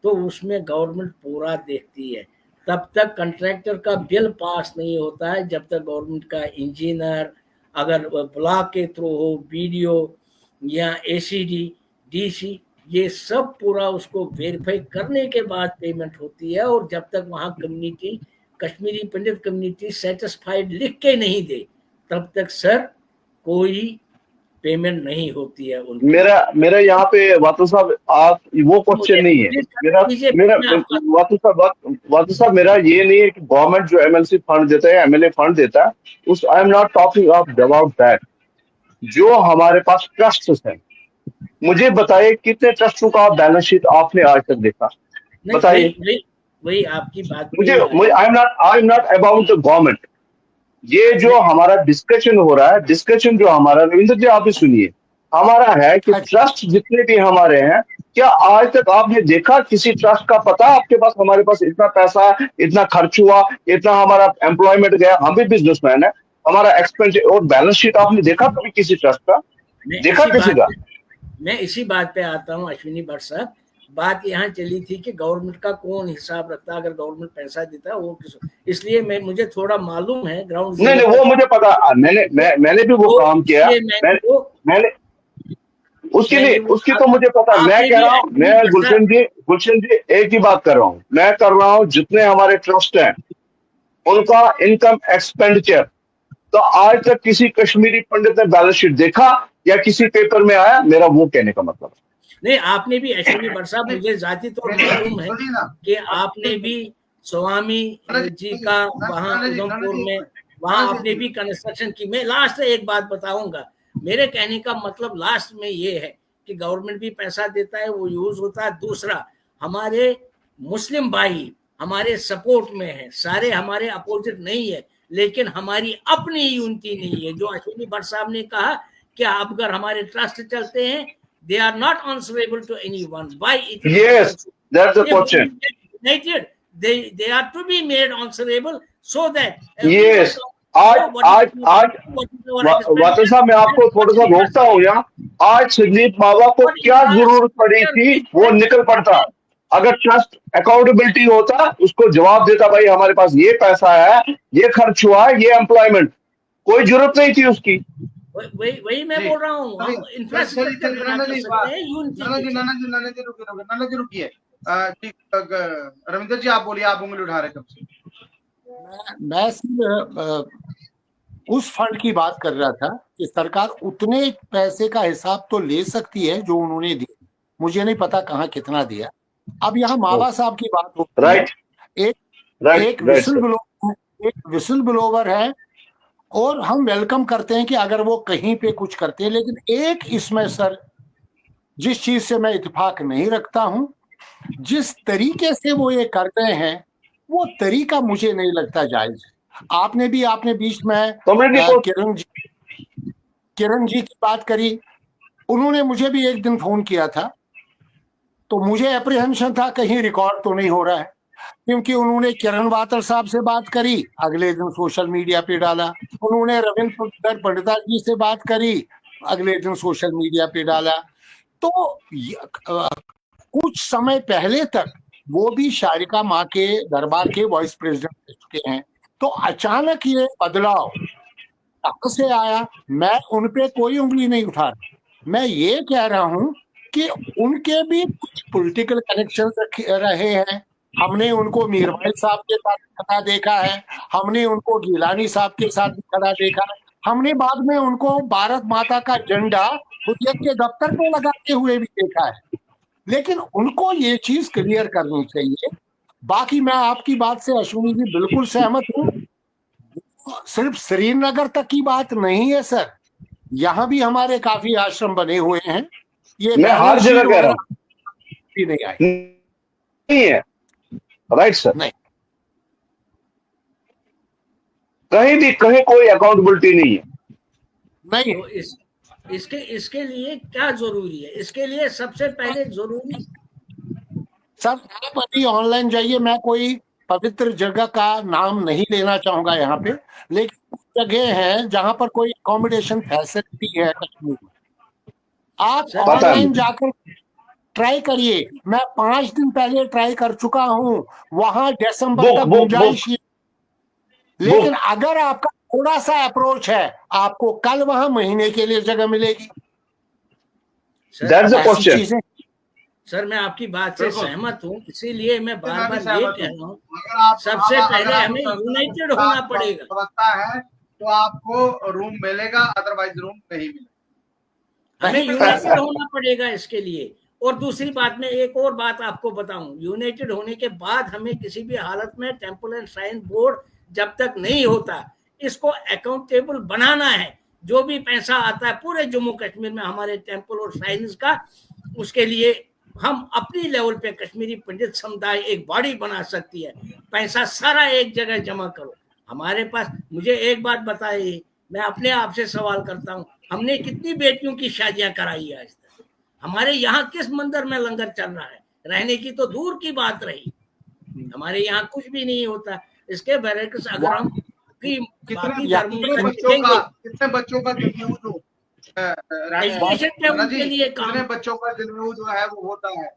तो उसमें गवर्नमेंट पूरा देखती है। तब तक कंट्रैक्टर का बिल पास नहीं होता है जब तक गवर्नमेंट का इंजीनियर, अगर ब्लॉक के थ्रू हो, बीडीओ या एसीडी, डीसी, ये सब पूरा उसको वेरीफाई करने के बाद पेमेंट होती है। और जब तक वहाँ कम्युनिटी, कश्मीरी पंडित कम्युनिटी सेटिस्फाइड लिख के नहीं दे, तब तक सर कोई पेमेंट नहीं होती है उनकी। मेरा यहाँ पे वातु साहब, आप वो क्वेश्चन नहीं है मेरा वातु साहब, मेरा ये नहीं है कि गवर्नमेंट जो एमएलसी फंड देता है, एमएलए फंड देता है, उस I am not talking about that. जो हमारे पास ट्रस्ट है, मुझे बताइए कितने ट्रस्टों का बैलेंस शीट आपने आज तक देखा, बताइए। वही आपकी बात, मुझे I am not about the government. ये जो हमारा डिस्कशन हो रहा है, डिस्कशन जो हमारा, रविंद्र जी आप भी सुनिए, हमारा है कि ट्रस्ट जितने भी हमारे हैं, क्या आज तक आपने देखा किसी ट्रस्ट का पता आपके पास, हमारे पास इतना पैसा, इतना खर्च हुआ, इतना हमारा एम्प्लॉयमेंट गया, हम भी बिजनेसमैन है, हमारा एक्सपेंस और बैलेंस शीट आपने देखा कभी किसी ट्रस्ट का? देखा किसी का? मैं इसी बात पे आता हूँ अश्विनी भट्ट साहब। बात यहाँ चली थी कि गवर्नमेंट का कौन हिसाब रखता है, अगर गवर्नमेंट पैसा देता है वो किस, इसलिए मुझे थोड़ा मालूम है ग्राउंड। नहीं वो मुझे पता, मैंने भी वो काम किया, मैंने उसकी तो मुझे पता। मैं कह रहा हूँ, मैं गुलशन जी एक ही बात कर रहा हूँ, मैं कर रहा हूँ जितने हमारे ट्रस्ट हैं उनका इनकम एक्सपेंडिचर, तो आज तक किसी कश्मीरी पंडित ने बैलेंस शीट देखा या किसी पेपर में आया? मेरा वो कहने का मतलब नहीं। आपने भी अश्विनी भट्ट साहब, मुझे जाती तौर मालूम है कि आपने भी स्वामी जी का वहाँ उधमपुर में, वहाँ आपने भी कंस्ट्रक्शन की। मैं लास्ट एक बात बताऊंगा, मेरे कहने का मतलब लास्ट में ये है कि गवर्नमेंट भी पैसा देता है, वो यूज होता है। दूसरा, हमारे मुस्लिम भाई हमारे सपोर्ट में है, सारे हमारे अपोजिट नहीं है, लेकिन हमारी अपनी यूनिटी नहीं है। जो अश्विनी भट्ट साहब ने कहा कि अब अगर हमारे ट्रस्ट चलते हैं, they are not answerable to anyone. Why it is? Yes, that's the question. United, they are to be made answerable so that. Yes. आज वातो साहब, मैं आपको थोड़ा सा रोकता हूँ यहाँ। आज संदीप बाबा को क्या जरूरत पड़ी थी, वो निकल पड़ता। अगर ट्रस्ट अकाउंटेबिलिटी होता, उसको जवाब देता, भाई हमारे पास ये पैसा है, ये खर्च हुआ है, ये एम्प्लॉयमेंट, कोई जरूरत नहीं थी उसकी। वही मैं बोल रहा हूँ। रुकिए, रविंद्र जी आप बोलिए, आप उंगली उठा रहे कब से? मैं सिर्फ उस फंड की बात कर रहा था कि सरकार उतने पैसे का हिसाब तो ले सकती है जो उन्होंने दिया, मुझे नहीं पता कहाँ कितना दिया। अब यहाँ मावा साहब की बात होती है, एक विसल ब्लोवर है और हम वेलकम करते हैं कि अगर वो कहीं पे कुछ करते हैं, लेकिन एक इसमें सर जिस चीज से मैं इत्तेफाक नहीं रखता हूं, जिस तरीके से वो ये कर रहे हैं, वो तरीका मुझे नहीं लगता जायज। आपने बीच में किरण जी की बात करी, उन्होंने मुझे भी एक दिन फोन किया था तो मुझे अप्रीहेंशन था कहीं रिकॉर्ड तो नहीं हो रहा है, क्योंकि उन्होंने किरण वातल साहब से बात करी, अगले दिन सोशल मीडिया पे डाला। उन्होंने रविंद्र पंडिता जी से बात करी, अगले दिन सोशल मीडिया पे डाला। तो कुछ समय पहले तक वो भी शारिका माँ के दरबार के वाइस प्रेसिडेंट रह चुके हैं। तो अचानक ये बदलाव कहाँ से आया? मैं उन पे कोई उंगली नहीं उठा रहा। मैं ये कह रहा हूं कि उनके भी कुछ पॉलिटिकल कनेक्शन रहे हैं। हमने उनको मीरभाई साहब के साथ खड़ा देखा है, हमने उनको गिलानी साहब के साथ भी खड़ा देखा है, हमने बाद में उनको भारत माता का झंडा हुर्रियत के दफ्तर पे लगाते हुए भी देखा है। लेकिन उनको ये चीज क्लियर करनी चाहिए। बाकी मैं आपकी बात से अश्विनी जी बिल्कुल सहमत हूँ। सिर्फ श्रीनगर तक की बात नहीं है सर, यहाँ भी हमारे काफी आश्रम बने हुए हैं। ये मैं हर जगह कह रहा हूँ भी नहीं आई, नहीं है, राइट सर? नहीं, कहीं भी कहीं कोई अकाउंटेबिलिटी नहीं है। नहीं तो इसके लिए क्या जरूरी है? इसके लिए सबसे पहले जरूरी सर, आप अभी ऑनलाइन जाइए, मैं कोई पवित्र जगह का नाम नहीं लेना चाहूंगा यहाँ पे, लेकिन कुछ जगह हैं जहां पर कोई अकोमोडेशन फैसिलिटी है कश्मीर में। आप ऑनलाइन जाकर ट्राई करिए। मैं 5 दिन पहले ट्राई कर चुका हूं, वहां दिसंबर तक गुंजाइश, लेकिन अगर आपका थोड़ा सा अप्रोच है, आपको कल वहां महीने के लिए जगह मिलेगी। सर मैं आपकी बात से सहमत हूँ, इसीलिए मैं बार बार ये कह रहा हूँ, सबसे पहले हमें यूनाइटेड होना पड़ेगा। समझता है तो आपको रूम मिलेगा, अदरवाइज रूम नहीं मिलेगा। हमें यूनाइटेड होना पड़ेगा इसके लिए। और दूसरी बात, में एक और बात आपको बताऊं, यूनाइटेड होने के बाद हमें किसी भी हालत में टेम्पल एंड श्राइन बोर्ड जब तक नहीं होता, इसको अकाउंटेबल बनाना है। जो भी पैसा आता है पूरे जम्मू कश्मीर में हमारे टेम्पल और श्राइन्स का, उसके लिए हम अपनी लेवल पे कश्मीरी पंडित समुदाय एक बॉडी बना सकती है। पैसा सारा एक जगह जमा करो। हमारे पास, मुझे एक बात बताइए, मैं अपने आप से सवाल करता हूँ, हमने कितनी बेटियों की शादियां कराई है आज तक? हमारे यहाँ किस मंदिर में लंगर चल रहा है? रहने की तो दूर की बात रही, हमारे यहाँ कुछ भी नहीं होता। इसके बरक्स अगर हम कितने बच्चों का कितने बच्चों का दिलमू जो है वो होता है?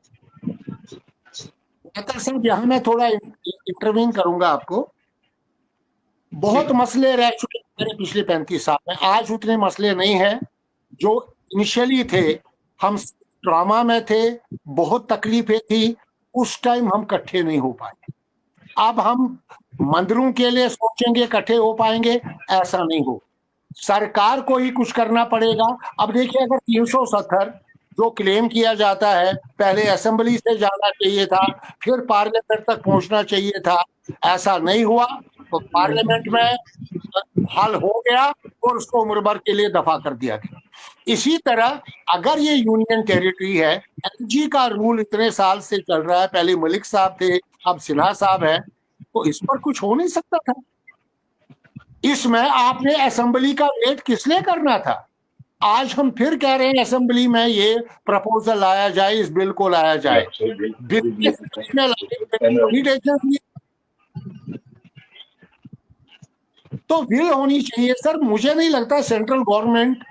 साहब, यहाँ मैं थोड़ा इंटरवीन करूंगा आपको। बहुत मसले रह चुके हैं पिछले 35 साल में, आज उतने मसले नहीं है जो इनिशियली थे। हम ट्रॉमा में थे, बहुत तकलीफें थी, उस टाइम हम इकट्ठे नहीं हो पाए। अब हम मंदिरों के लिए सोचेंगे इकट्ठे हो पाएंगे, ऐसा नहीं हो। सरकार को ही कुछ करना पड़ेगा। अब देखिए, अगर 370 जो क्लेम किया जाता है, पहले असेंबली से जाना चाहिए था, फिर पार्लियामेंट तक पहुंचना चाहिए था, ऐसा नहीं हुआ, तो पार्लियामेंट में हल हो गया और उसको उम्र भर के लिए दफा कर दिया गया। इसी तरह अगर ये यूनियन टेरिटरी है, एलजी का रूल इतने साल से चल रहा है, पहले मलिक साहब थे, अब सिन्हा साहब है, तो इस पर कुछ हो नहीं सकता था। इसमें आपने असेंबली का वेट किस लिए करना था? आज हम फिर कह रहे हैं असेंबली में ये प्रपोजल लाया जाए, इस बिल को लाया जाए। तो बिल होनी चाहिए सर। मुझे नहीं लगता सेंट्रल गवर्नमेंट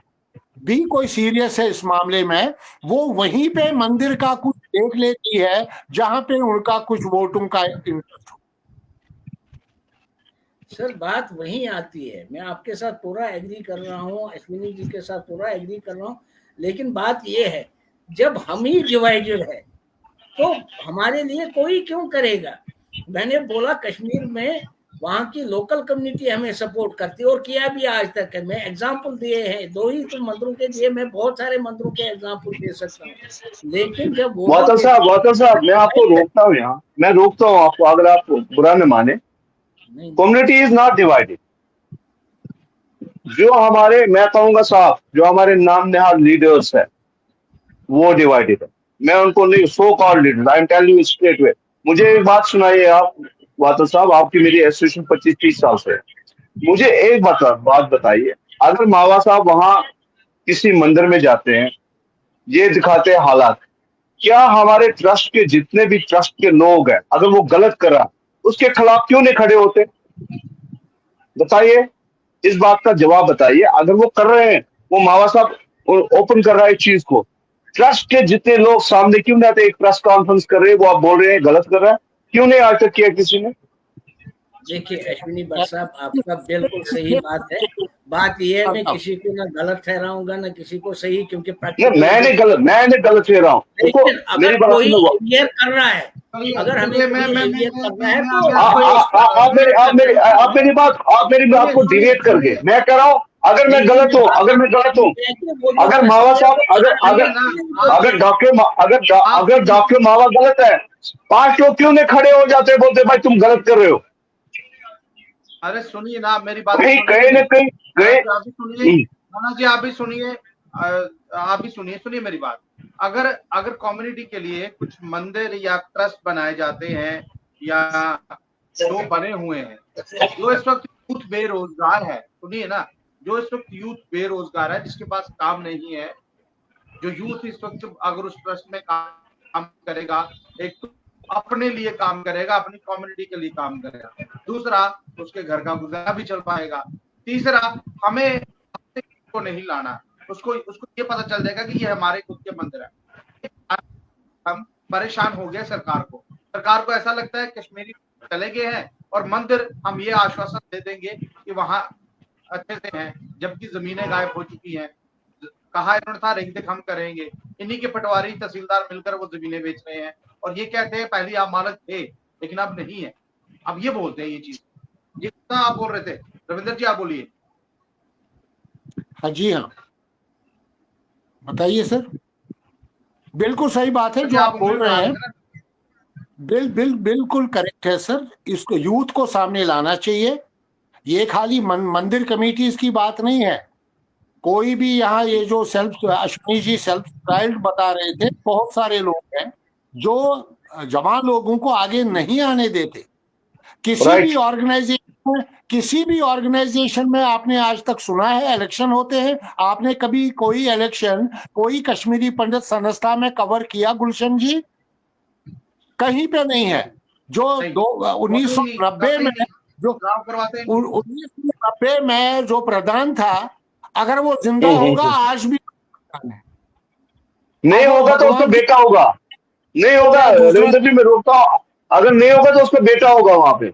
भी कोई सीरियस है इस मामले में। वो वहीं पे मंदिर का कुछ देख लेती है जहां पे उनका कुछ वोटों का इंटरेस्ट हो। सर बात वहीं आती है, मैं आपके साथ पूरा एग्री कर रहा हूँ, अश्विनी जी के साथ पूरा एग्री कर रहा हूँ, लेकिन बात ये है, जब हम ही डिवाइडेड है तो हमारे लिए कोई क्यों करेगा? मैंने बोला कश्मीर में वहाँ की लोकल कम्युनिटी हमें सपोर्ट करती है और किया भी आज तक है। मैं एग्जाम्पल दिए हैं, 2 ही तो मंदिरों के दिए, मैं बहुत सारे मंदिरों के एग्जाम्पल दे सकता हूँ। लेकिन जब वातल साहब मैं आपको रोकता हूँ, यहाँ मैं रोकता हूँ आपको, अगर आप बुरा न माने। Community is not divided. जो हमारे, मैं कहूंगा साहब, जो हमारे नाम नहाद लीडर्स है वो डिवाइडेड है। मैं उनको नहीं, so called leaders, I am telling you straight way. मुझे एक बात सुनाइए आप वातल साहब, आपकी मेरी एसोसिएशन 25-30 साल से है। मुझे एक बात बताइए, अगर मावा साहब वहां किसी मंदिर में जाते हैं, ये दिखाते हैं हालात, क्या हमारे ट्रस्ट के जितने भी ट्रस्ट के लोग हैं, अगर वो गलत कर रहा उसके खिलाफ क्यों नहीं खड़े होते? बताइए, इस बात का जवाब बताइए। अगर वो कर रहे हैं, वो मावा साहब ओपन कर रहा है इस चीज को, ट्रस्ट के जितने लोग सामने क्यों नहीं आते? एक प्रेस कॉन्फ्रेंस कर रहे हैं, वो आप बोल रहे हैं गलत कर रहा है, क्यों नहीं आज तक किया किसी ने? देखिए अश्विनी भट्ट साहब, आपका बिल्कुल सही बात है। बात यह है, मैं किसी को ना गलत ठहराऊंगा ना किसी को सही, क्योंकि मैंने गलत कह रहा हूँ। देखो अगर कोई क्लियर कर रहा है, अगर हमें क्लियर करना है तो आप मेरी बात को डिबेट करके मैं कह रहा हूँ, अगर मैं गलत हूँ, अगर मावा साहब, अगर डॉक्टर मावा गलत है, 5 लोग क्यों नहीं खड़े हो जाते, बोलते भाई तुम गलत कर रहे हो? अरे सुनिए ना मेरी बात, कहीं न कहीं नाना जी आप भी सुनिए मेरी बात। अगर कम्युनिटी के लिए कुछ मंदिर या ट्रस्ट बनाए जाते हैं या जो बने हुए हैं, जो इस वक्त यूथ बेरोजगार है, सुनिए ना, जो इस वक्त यूथ बेरोजगार है, जिसके पास काम नहीं है, जो यूथ इस वक्त अगर उस ट्रस्ट में काम करेगा, एक तो अपने लिए काम करेगा, अपनी कम्युनिटी के लिए काम करेगा, दूसरा उसके घर का गुजारा भी चल पाएगा, तीसरा हमें को नहीं लाना, उसको ये पता चल जाएगा कि ये हमारे खुद के मंदिर है। हम परेशान हो गए सरकार को ऐसा लगता है कश्मीरी चले गए हैं और मंदिर हम ये आश्वासन दे देंगे कि वहां अच्छे से हैं, जबकि जमीनें गायब हो चुकी हैं। कहा इन्होंने था रेख हम करेंगे, इन्हीं के पटवारी तहसीलदार मिलकर वो जमीनें बेच रहे हैं और ये कहते हैं पहले आप मालिक थे लेकिन अब नहीं है, अब ये बोलते हैं ये चीज। जितना आप बोल रहे थे रविंदर जी, आप बोलिए। हाँ जी, हाँ बताइए सर। बिल्कुल सही बात है जो आप बोल रहे हैं, बिल्कुल करेक्ट है सर। इसको यूथ को सामने लाना चाहिए। ये खाली मंदिर कमेटीज की बात नहीं है, कोई भी यहाँ ये जो अश्विनी जी सेल्फ स्टाइल्ड बता रहे थे, बहुत सारे लोग हैं जो जवान लोगों को आगे नहीं आने देते। किसी भी ऑर्गेनाइजेशन में आपने आज तक सुना है इलेक्शन होते हैं? आपने कभी कोई इलेक्शन कोई कश्मीरी पंडित संस्था में कवर किया गुलशन जी? कहीं पे नहीं है। जो 1990 में जो 1990 में जो प्रधान था, अगर वो जिंदा होगा आज भी नहीं होगा तो उसका बेटा होगा, नहीं होगा रविंद्र जी मैं रोकता हूँ, अगर नहीं होगा तो उसका बेटा होगा वहां पे।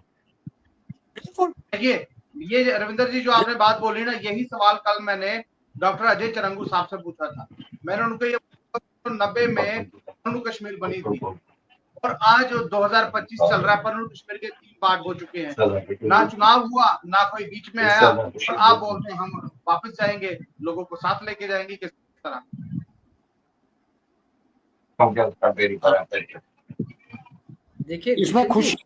ये रविंदर जी जो आपने बात बोली ना, यही सवाल कल मैंने डॉक्टर अजय चरंगू साहब से पूछा था। मैंने उनको ये 90 में जम्मू कश्मीर बनी थी और आज 2025 चल रहा है, पर कश्मीर के 3 भाग हो चुके हैं, ना चुनाव हुआ ना कोई बीच में आया और आप बोलते हैं हम वापस जाएंगे, लोगों को साथ लेके जाएंगे, किस तरह? देखिए इसमें खुशी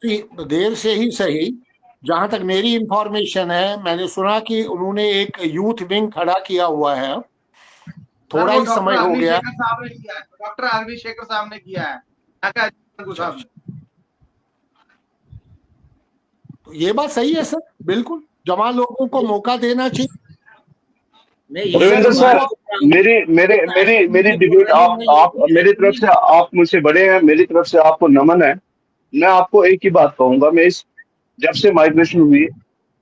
देर से ही सही, जहां तक मेरी इंफॉर्मेशन है, मैंने सुना कि उन्होंने एक यूथ विंग खड़ा किया हुआ है। थोड़ा ही समय हो गया, डॉक्टर अग्निशेखर साहब ने किया है। तो ये बात सही है सर, बिल्कुल जवान लोगों को मौका देना चाहिए। रविंद्र सर, मेरी डिबेट आप मेरी तरफ से, आप मुझसे बड़े हैं, मेरी तरफ से आपको नमन है। मैं आपको एक ही बात कहूंगा, मैं जब से माइग्रेशन हुई,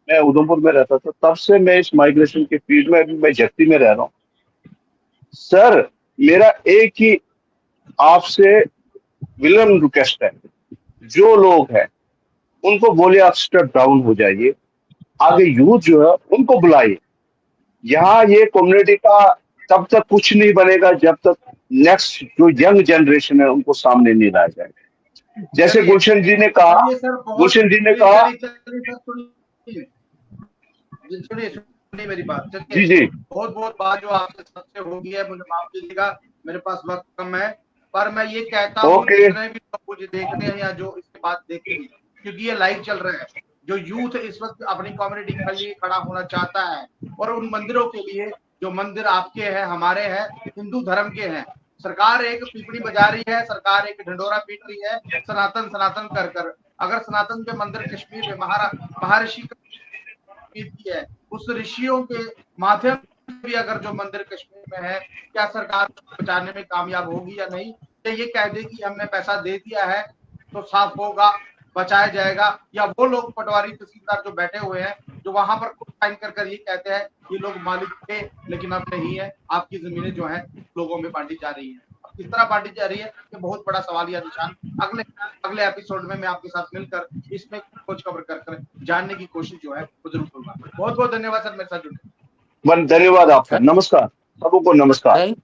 मैं उधमपुर में रहता था, तब से मैं इस माइग्रेशन के फील्ड में, अभी मैं जत्ती में रह रहा हूँ सर। मेरा एक ही आपसे विनम्र रिक्वेस्ट है, जो लोग हैं उनको बोले आप स्टेप डाउन हो जाइए, आगे यूथ जो है उनको बुलाइए। यहाँ ये कम्युनिटी का तब तक कुछ नहीं बनेगा जब तक नेक्स्ट जो यंग जनरेशन है उनको सामने नहीं लाया जाएगा। जैसे गुलशन जी ने कहा, सुनिए मेरी बात, जी बहुत बात जो आपसे सबसे होगी है, मुझे माफ कीजिएगा, मेरे पास वक्त कम है, पर मैं ये कहता हूँ जितने भी लोग मुझे देखते हैं या जो इसके बाद देखेंगे, क्योंकि ये लाइव चल रहा है, जो यूथ इस वक्त अपनी कम्युनिटी के लिए खड़ा होना चाहता है और उन मंदिरों के लिए, जो मंदिर आपके हैं, हमारे हैं, हिंदू धर्म के हैं, सरकार एक पीपड़ी बजा रही है, सरकार एक ढंडोरा पीट रही है, सनातन सनातन कर। अगर सनातन के मंदिर कश्मीर में महर्षि है, उस ऋषियों के माध्यम भी अगर जो मंदिर कश्मीर में है, क्या सरकार बचाने में कामयाब होगी या नहीं, या ये कह दे कि हमने पैसा दे दिया है तो साफ होगा, बचाया जाएगा, या वो लोग पटवारी तहसीलदार जो बैठे हुए हैं, जो वहां पर साइन कर ये कहते हैं ये लोग मालिक थे लेकिन अब नहीं है, आपकी जमीनें जो है लोगों में बांटी जा रही है, किस तरह बांटी जा रही है, ये बहुत बड़ा सवाल या निशान अगले एपिसोड में मैं आपके साथ मिलकर इसमें खोज खबर कर जानने की कोशिश जो है वो जरूर करूंगा। बहुत बहुत धन्यवाद सर मेरे साथ जुड़ने। धन्यवाद आपका। नमस्कार सबको, नमस्कार।